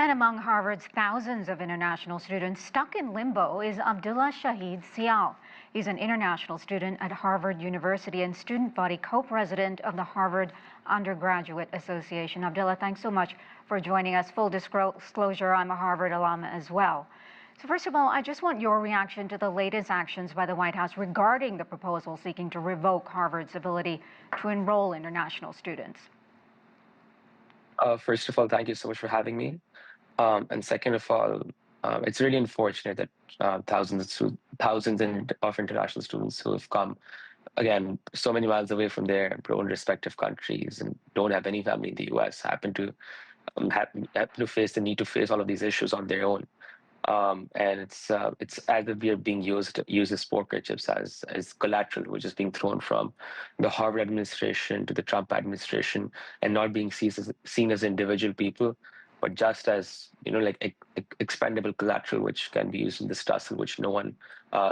And among Harvard's thousands of international students stuck in limbo is Abdullah Shahid Sial. He's an international student at Harvard University and student body co-president of the Harvard Undergraduate Association. Abdullah, thanks so much for joining us. Full disclosure, I'm a Harvard alum as well. So first of all, I just want your reaction to the latest actions by the White House regarding the proposal seeking to revoke Harvard's ability to enroll international students. First of all, thank you so much for having me. And second of all, it's really unfortunate that thousands of international students who have come, again, so many miles away from their own respective countries and don't have any family in the US happen to face the need to face all of these issues on their own. And it's as if we are being used as poker chips, as collateral, which is being thrown from the Harvard administration to the Trump administration, and not being seen as individual people, but just as like expendable collateral, which can be used in this tussle, which no one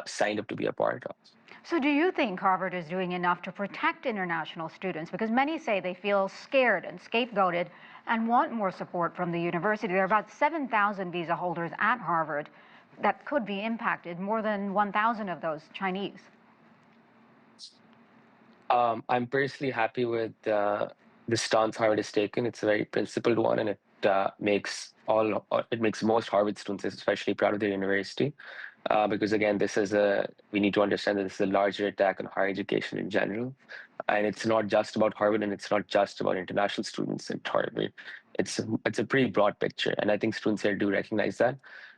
signed up to be a part of. So do you think Harvard is doing enough to protect international students? Because many say they feel scared and scapegoated and want more support from the university. There are about 7,000 visa holders at Harvard that could be impacted, more than 1,000 of those Chinese. I'm personally happy with the stance Harvard has taken. It's a very principled one, and it makes most Harvard students especially proud of their university. Because again, we need to understand that this is a larger attack on higher education in general. And it's not just about Harvard, and it's not just about international students at Harvard. It's a pretty broad picture, and I think students here do recognize that.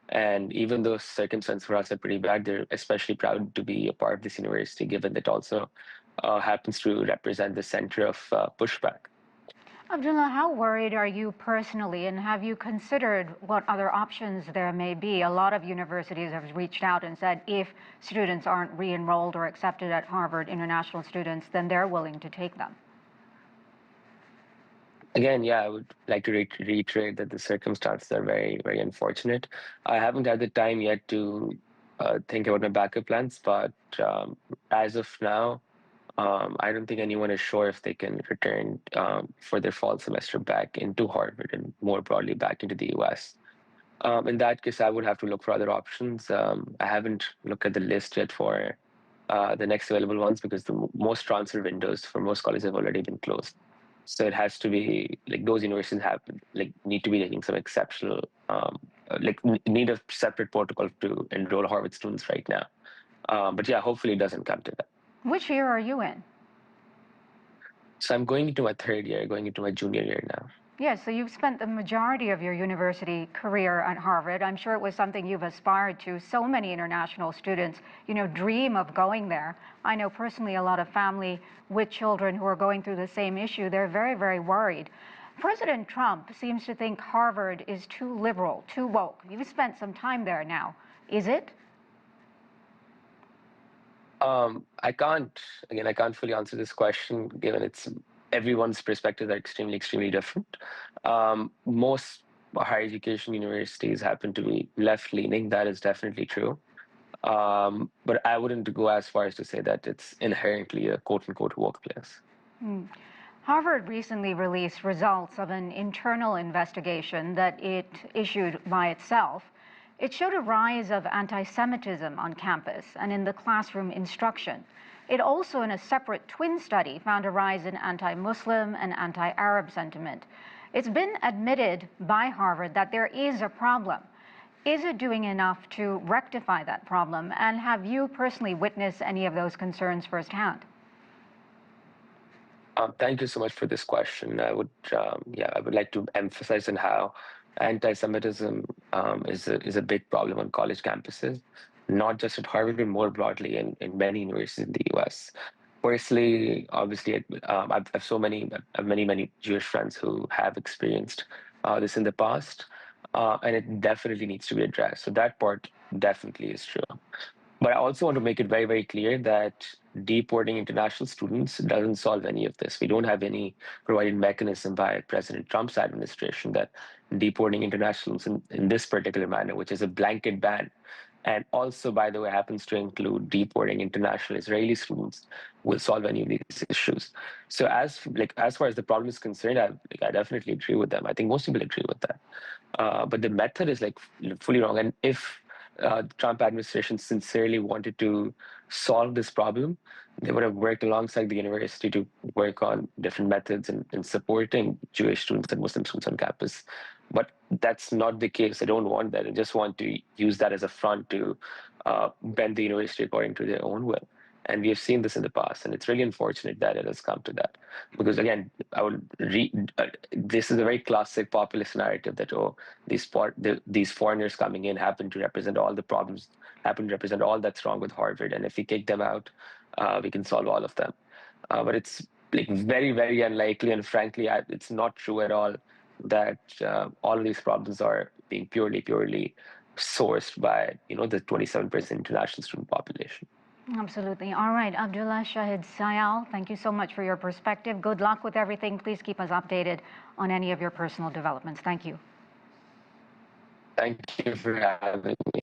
And even though circumstances for us are pretty bad, they're especially proud to be a part of this university, given that it also happens to represent the center of pushback. Abdullah, how worried are you personally, and have you considered what other options there may be? A lot of universities have reached out and said if students aren't re-enrolled or accepted at Harvard, international students, then they're willing to take them. Again, yeah, I would like to reiterate that the circumstances are very, very unfortunate. I haven't had the time yet to think about my backup plans, but as of now, I don't think anyone is sure if they can return for their fall semester back into Harvard and more broadly back into the US. In that case, I would have to look for other options. I haven't looked at the list yet for the next available ones because the most transfer windows for most colleges have already been closed. So it has to be like those universities need to be taking some exceptional, need a separate protocol to enroll Harvard students right now. But yeah, hopefully it doesn't come to that. Which year are you in? So I'm going into my third year, going into my junior year now. Yes, so you've spent the majority of your university career at Harvard. I'm sure it was something you've aspired to. So many international students, dream of going there. I know personally a lot of family with children who are going through the same issue. They're very, very worried. President Trump seems to think Harvard is too liberal, too woke. You've spent some time there now. Is it? I can't fully answer this question given everyone's perspectives are extremely, extremely different. Most higher education universities happen to be left-leaning. That is definitely true. But I wouldn't go as far as to say that it's inherently a quote-unquote woke place. Harvard recently released results of an internal investigation that it issued by itself. It showed a rise of anti-Semitism on campus and in the classroom instruction. It also, in a separate twin study, found a rise in anti-Muslim and anti-Arab sentiment. It's been admitted by Harvard that there is a problem. Is it doing enough to rectify that problem? And have you personally witnessed any of those concerns firsthand? Thank you so much for this question. I would like to emphasize on how anti-Semitism is a big problem on college campuses, not just at Harvard, but more broadly in many universities in the US. Personally, obviously, I have many Jewish friends who have experienced this in the past, and it definitely needs to be addressed. So that part definitely is true. But I also want to make it very, very clear that deporting international students doesn't solve any of this. We don't have any provided mechanism by President Trump's administration that deporting internationals in this particular manner, which is a blanket ban, and also, by the way, happens to include deporting international Israeli students, will solve any of these issues. So as far as the problem is concerned, I definitely agree with them. I think most people agree with that. But the method is like fully wrong. And if the Trump administration sincerely wanted to solve this problem, they would have worked alongside the university to work on different methods in supporting Jewish students and Muslim students on campus. But that's not the case. They don't want that. They just want to use that as a front to bend the university according to their own will. And we have seen this in the past, and it's really unfortunate that it has come to that. Because again, this is a very classic populist narrative that these foreigners coming in happen to represent all the problems, happen to represent all that's wrong with Harvard, and if we kick them out, we can solve all of them. But it's like very, very unlikely, and frankly, it's not true at all that all of these problems are being purely sourced by the 27% international student population. Absolutely. All right, Abdullah Shahid Sial, thank you so much for your perspective. Good luck with everything. Please keep us updated on any of your personal developments. Thank you. Thank you for having me.